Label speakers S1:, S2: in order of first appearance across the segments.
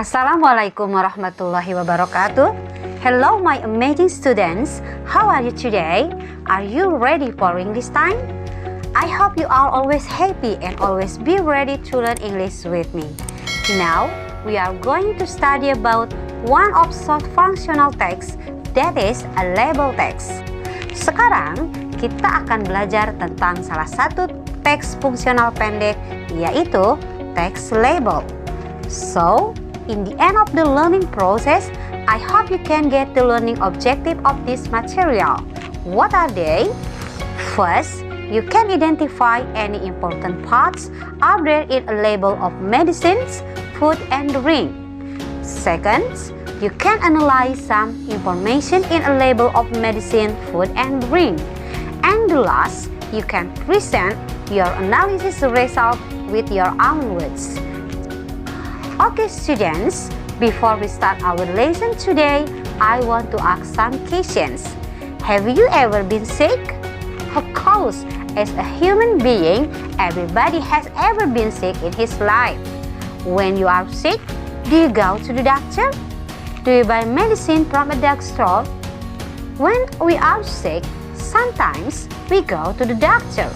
S1: Assalamualaikum warahmatullahi wabarakatuh. Hello my amazing students. How are you today? Are you ready for English time? I hope you are always happy and always be ready to learn English with me. Now, we are going to study about one of short functional text, that is a label text. Sekarang, kita akan belajar tentang salah satu teks fungsional pendek, yaitu teks label. So, in the end of the learning process, I hope you can get the learning objective of this material. What are they? First, you can identify any important parts are there in a label of medicines, food, and drink. Second, you can analyze some information in a label of medicine, food, and drink. And the last, you can present your analysis result with your own words. Okay, students, before we start our lesson today, I want to ask some questions. Have you ever been sick? Of course, as a human being, everybody has ever been sick in his life. When you are sick, do you go to the doctor? Do you buy medicine from a drugstore? When we are sick, sometimes we go to the doctor.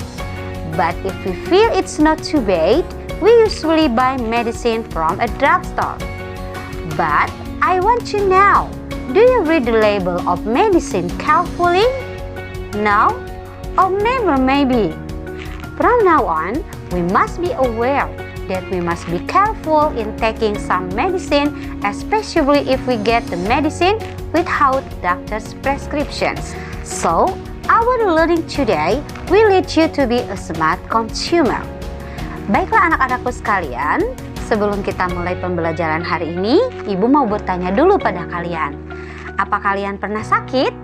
S1: But if we feel it's not too bad, we usually buy medicine from a drugstore. But I want to know, do you read the label of medicine carefully? No? Or never maybe? From now on, we must be aware that we must be careful in taking some medicine, especially if we get the medicine without doctor's prescriptions. So, our learning today will lead you to be a smart consumer. Baiklah anak-anakku sekalian, sebelum kita mulai pembelajaran hari ini, Ibu mau bertanya dulu pada kalian. Apa kalian pernah sakit?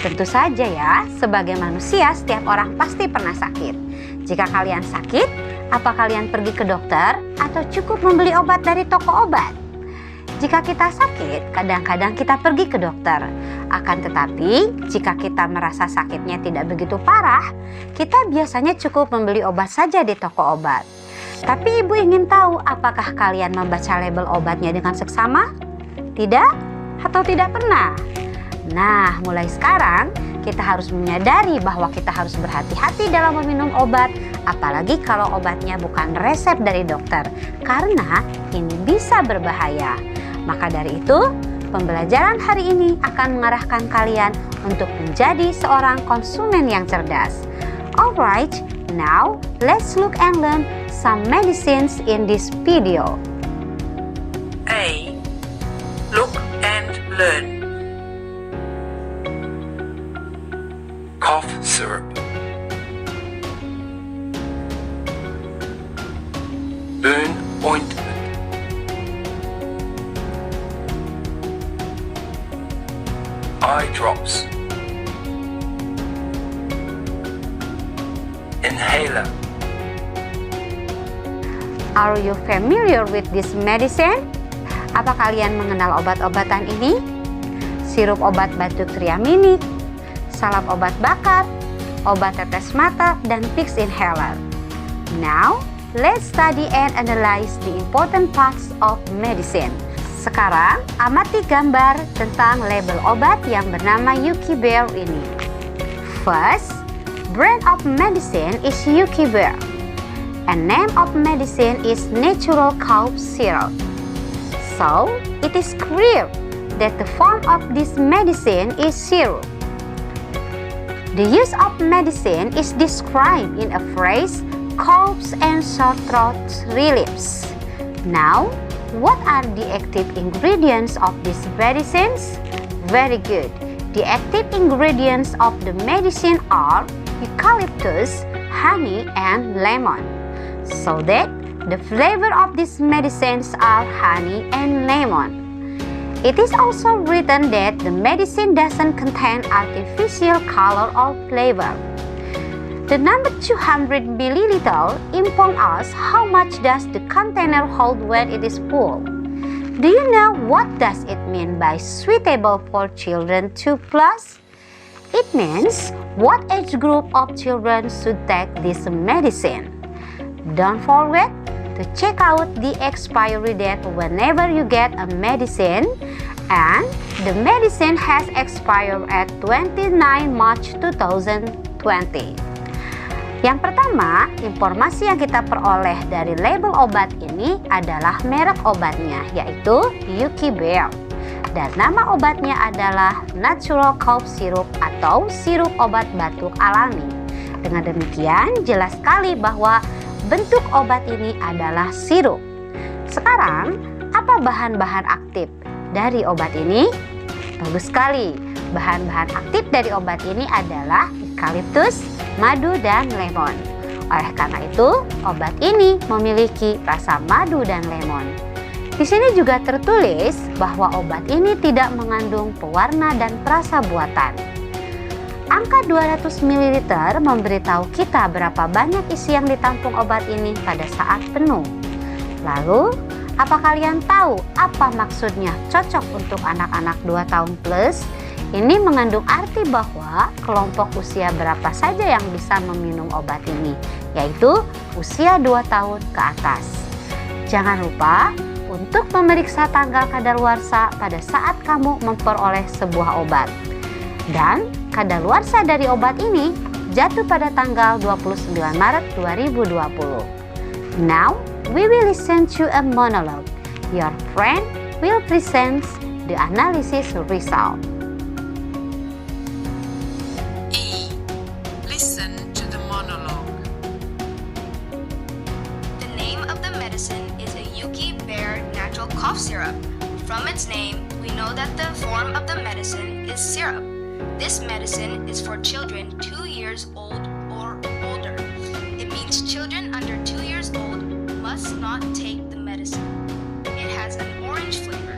S1: Tentu saja ya, sebagai manusia setiap orang pasti pernah sakit. Jika kalian sakit, apa kalian pergi ke dokter atau cukup membeli obat dari toko obat? Jika kita sakit, kadang-kadang kita pergi ke dokter. Akan tetapi, jika kita merasa sakitnya tidak begitu parah, kita biasanya cukup membeli obat saja di toko obat. Tapi Ibu ingin tahu, apakah kalian membaca label obatnya dengan seksama? Tidak? Atau tidak pernah? Nah, mulai sekarang, kita harus menyadari bahwa kita harus berhati-hati dalam meminum obat, apalagi kalau obatnya bukan resep dari dokter, karena ini bisa berbahaya. Maka dari itu, pembelajaran hari ini akan mengarahkan kalian untuk menjadi seorang konsumen yang cerdas. Alright, now let's look and learn some medicines in this video.
S2: A. Look and learn. Cough syrup. Burn ointment. Eye drops. Inhaler.
S1: Are you familiar with this medicine? Apa kalian mengenal obat-obatan ini? Sirup obat batuk triaminik, salep obat bakat, obat tetes mata, dan Vicks inhaler. Now, let's study and analyze the important parts of medicine. Sekarang, amati gambar tentang label obat yang bernama Yuki Bear ini. First, brand of medicine is Yuki Bear. And name of medicine is natural cough syrup. So, it is clear that the form of this medicine is syrup. The use of medicine is described in a phrase, coughs and sore throat reliefs. Now, what are the active ingredients of these medicines? Very good. The active ingredients of the medicine are eucalyptus, honey, and lemon. So that the flavor of these medicines are honey and lemon. It is also written that the medicine doesn't contain artificial color or flavor. The number 200 milliliter informs us how much does the container hold when it is full. Do you know what does it mean by suitable for children 2+? It means what age group of children should take this medicine. Don't forget, to check out the expiry date whenever you get a medicine, and the medicine has expired at 29 March 2020. Yang pertama, informasi yang kita peroleh dari label obat ini adalah merek obatnya, yaitu Yuki Bear. Dan nama obatnya adalah Natural Cough Syrup atau sirup obat batuk alami. Dengan demikian, jelas sekali bahwa bentuk obat ini adalah sirup. Sekarang, apa bahan-bahan aktif dari obat ini? Bagus sekali. Bahan-bahan aktif dari obat ini adalah eukaliptus, madu, dan lemon. Oleh karena itu, obat ini memiliki rasa madu dan lemon. Di sini juga tertulis bahwa obat ini tidak mengandung pewarna dan perasa buatan. Angka 200 ml memberitahu kita berapa banyak isi yang ditampung obat ini pada saat penuh. Lalu, apa kalian tahu apa maksudnya cocok untuk anak-anak 2 tahun plus? Ini mengandung arti bahwa kelompok usia berapa saja yang bisa meminum obat ini, yaitu usia 2 tahun ke atas. Jangan lupa untuk memeriksa tanggal kadaluarsa pada saat kamu memperoleh sebuah obat. Dan kadaluarsa dari obat ini jatuh pada tanggal 29 Maret 2020. Now, we will listen to a monologue. Your friend will present the analysis result.
S3: E. Listen to the monologue.
S4: The name of the medicine is a Yuki Bear natural cough syrup. From its name, we know that the form of the medicine is syrup. This medicine is for children 2 years old or older. It means children under 2 years old must not take the medicine. It has an orange flavor.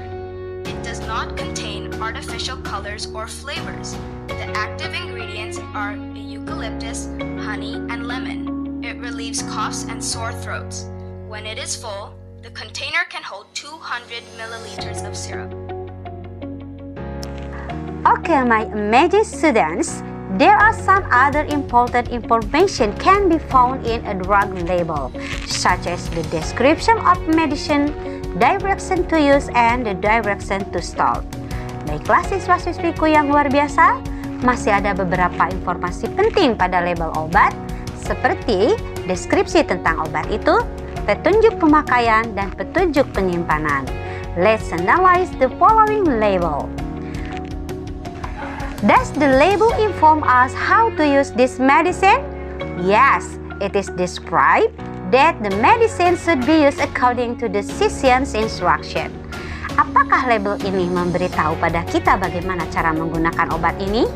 S4: It does not contain artificial colors or flavors. The active ingredients are eucalyptus, honey, and lemon. It relieves coughs and sore throats. When it is full, the container can hold 200 milliliters of syrup.
S1: Okay, my amazing students, there are some other important information can be found in a drug label, such as the description of medicine, direction to use, and the direction to store. Baiklah siswa-siswiku yang luar biasa, masih ada beberapa informasi penting pada label obat, seperti deskripsi tentang obat itu, petunjuk pemakaian, dan petunjuk penyimpanan. Let's analyze the following label. Does the label inform us how to use this medicine? Yes, it is described that the medicine should be used according to the physician's instruction. Apakah label ini memberitahu pada kita bagaimana cara menggunakan obat ini?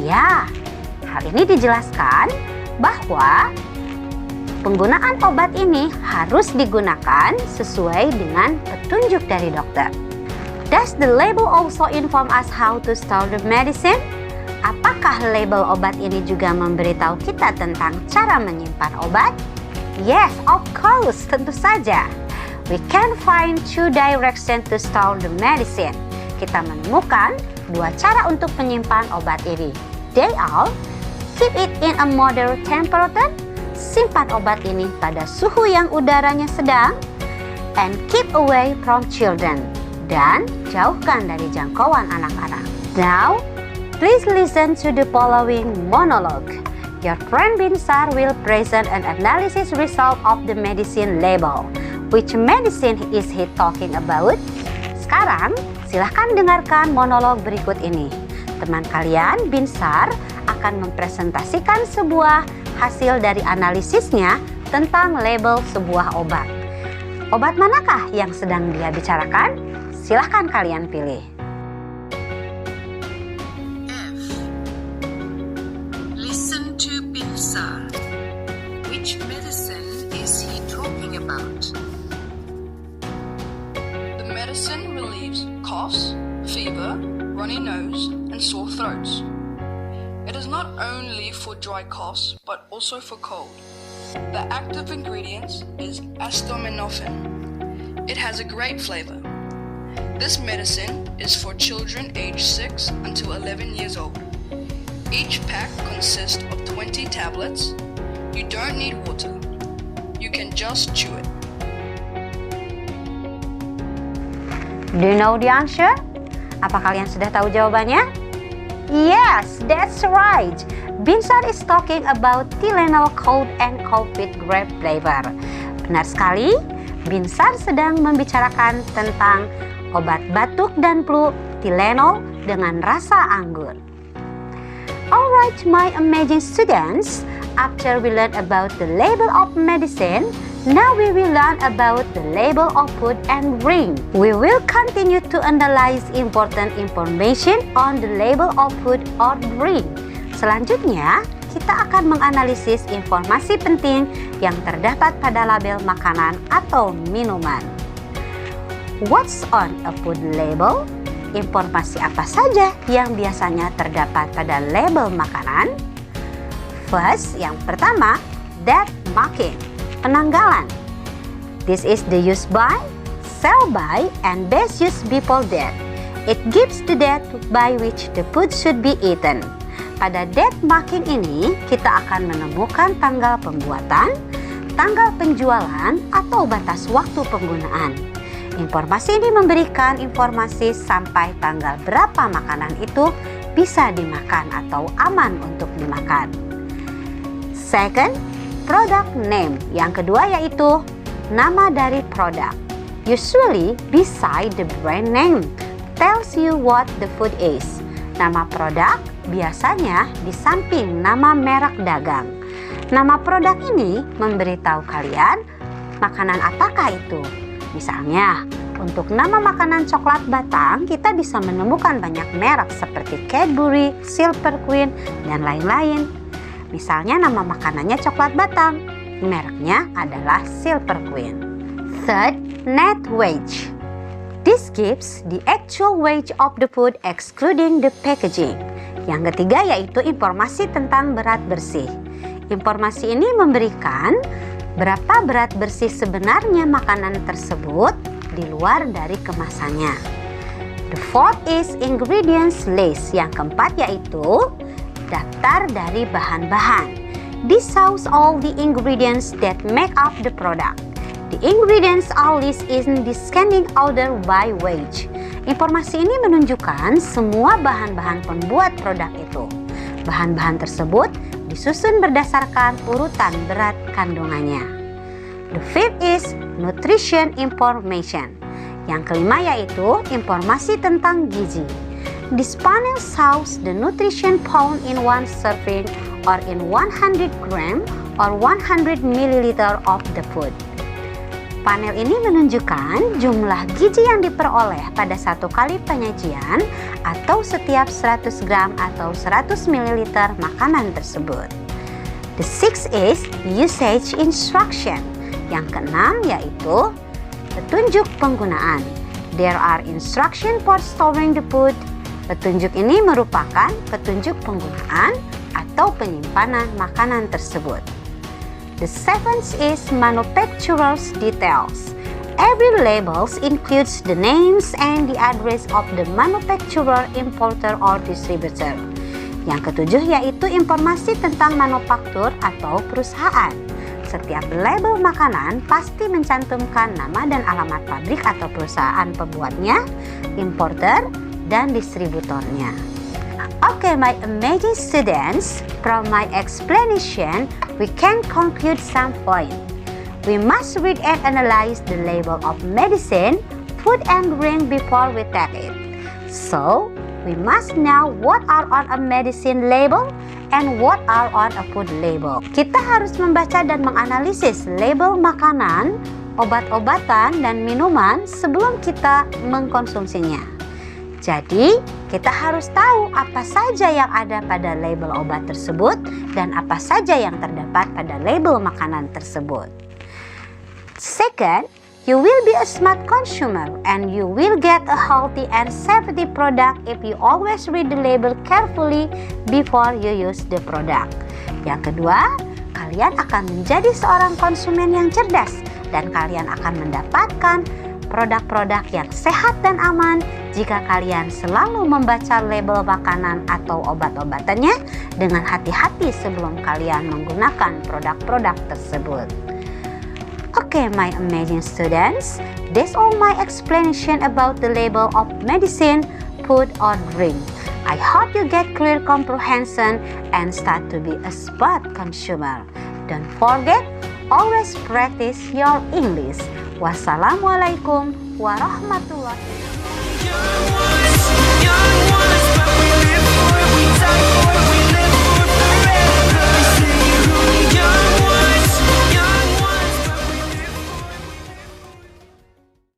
S1: Ya, hal ini dijelaskan bahwa penggunaan obat ini harus digunakan sesuai dengan petunjuk dari dokter. Does the label also inform us how to store the medicine? Apakah label obat ini juga memberitahu kita tentang cara menyimpan obat? Yes, of course, tentu saja. We can find 2 directions to store the medicine. Kita menemukan 2 cara untuk menyimpan obat ini. They are, keep it in a moderate temperature, simpan obat ini pada suhu yang udaranya sedang, and keep away from children, dan jauhkan dari jangkauan anak-anak. Now, please listen to the following monologue. Your friend Binsar will present an analysis result of the medicine label. Which medicine is he talking about? Sekarang, silahkan dengarkan monolog berikut ini. Teman kalian, Binsar, akan mempresentasikan sebuah hasil dari analisisnya tentang label sebuah obat. Obat manakah yang sedang dia bicarakan? Silahkan kalian pilih.
S3: F. Listen to Binsar. Which medicine is he talking about?
S5: The medicine relieves coughs, fever, runny nose, and sore throats. It is not only for dry coughs, but also for cold. The active ingredient is acetaminophen. It has a great flavor. This medicine is for children aged 6 until 11 years old. Each pack consists of 20 tablets. You don't need water. You can just chew it.
S1: Do you know the answer? Apa kalian sudah tahu jawabannya? Yes, that's right. Binsar is talking about Tylenol cold and cough with grape flavor. Benar sekali, Binsar sedang membicarakan tentang obat batuk dan flu Tylenol dengan rasa anggur. Alright, my amazing students, after we learn about the label of medicine, now we will learn about the label of food and drink. We will continue to analyze important information on the label of food or drink. Selanjutnya, kita akan menganalisis informasi penting yang terdapat pada label makanan atau minuman. What's on a food label? Informasi apa saja yang biasanya terdapat pada label makanan? First, yang pertama, death marking, penanggalan. This is the use by, sell by, and best use before death. It gives the date by which the food should be eaten. Pada date marking ini, kita akan menemukan tanggal pembuatan, tanggal penjualan, atau batas waktu penggunaan. Informasi ini memberikan informasi sampai tanggal berapa makanan itu bisa dimakan atau aman untuk dimakan. Second, product name. Yang kedua yaitu nama dari produk. Usually beside the brand name tells you what the food is. Nama produk biasanya di samping nama merek dagang. Nama produk ini memberitahu kalian makanan apakah itu. Misalnya, untuk nama makanan coklat batang, kita bisa menemukan banyak merek seperti Cadbury, Silver Queen, dan lain-lain. Misalnya nama makanannya coklat batang, mereknya adalah Silver Queen. Third, net wage. This gives the actual wage of the food excluding the packaging. Yang ketiga yaitu informasi tentang berat bersih. Informasi ini memberikan berapa berat bersih sebenarnya makanan tersebut di luar dari kemasannya. The fourth is ingredients list. Yang keempat yaitu daftar dari bahan-bahan. This shows all the ingredients that make up the product. The ingredients are listed in descending order by weight. Informasi ini menunjukkan semua bahan-bahan pembuat produk itu. Bahan-bahan tersebut disusun berdasarkan urutan berat kandungannya. The fifth is nutrition information. Yang kelima yaitu informasi tentang gizi. This panel shows the nutrition found in one serving or in 100 gram or 100 milliliter of the food. Panel ini menunjukkan jumlah gizi yang diperoleh pada satu kali penyajian atau setiap 100 gram atau 100 ml makanan tersebut. The sixth is usage instruction. Yang keenam yaitu petunjuk penggunaan. There are instruction for storing the food. Petunjuk ini merupakan petunjuk penggunaan atau penyimpanan makanan tersebut. The seventh is manufacturer's details. Every label includes the names and the address of the manufacturer, importer, or distributor. Yang ketujuh yaitu informasi tentang manufaktur atau perusahaan. Setiap label makanan pasti mencantumkan nama dan alamat pabrik atau perusahaan pembuatnya, importer, dan distributornya. Okay, my amazing students, from my explanation, we can conclude some point. We must read and analyze the label of medicine, food, and drink before we take it. So, we must know what are on a medicine label and what are on a food label. Kita harus membaca dan menganalisis label makanan, obat-obatan, dan minuman sebelum kita mengkonsumsinya. Jadi, kita harus tahu apa saja yang ada pada label obat tersebut dan apa saja yang terdapat pada label makanan tersebut. Second, you will be a smart consumer and you will get a healthy and safety product if you always read the label carefully before you use the product. Yang kedua, kalian akan menjadi seorang konsumen yang cerdas dan kalian akan mendapatkan produk-produk yang sehat dan aman jika kalian selalu membaca label makanan atau obat-obatannya dengan hati-hati sebelum kalian menggunakan produk-produk tersebut. Okay, my amazing students, that's all my explanation about the label of medicine, food, or drink. I hope you get clear comprehension and start to be a smart consumer. Don't forget, always practice your English. Wassalamualaikum warahmatullahi wabarakatuh.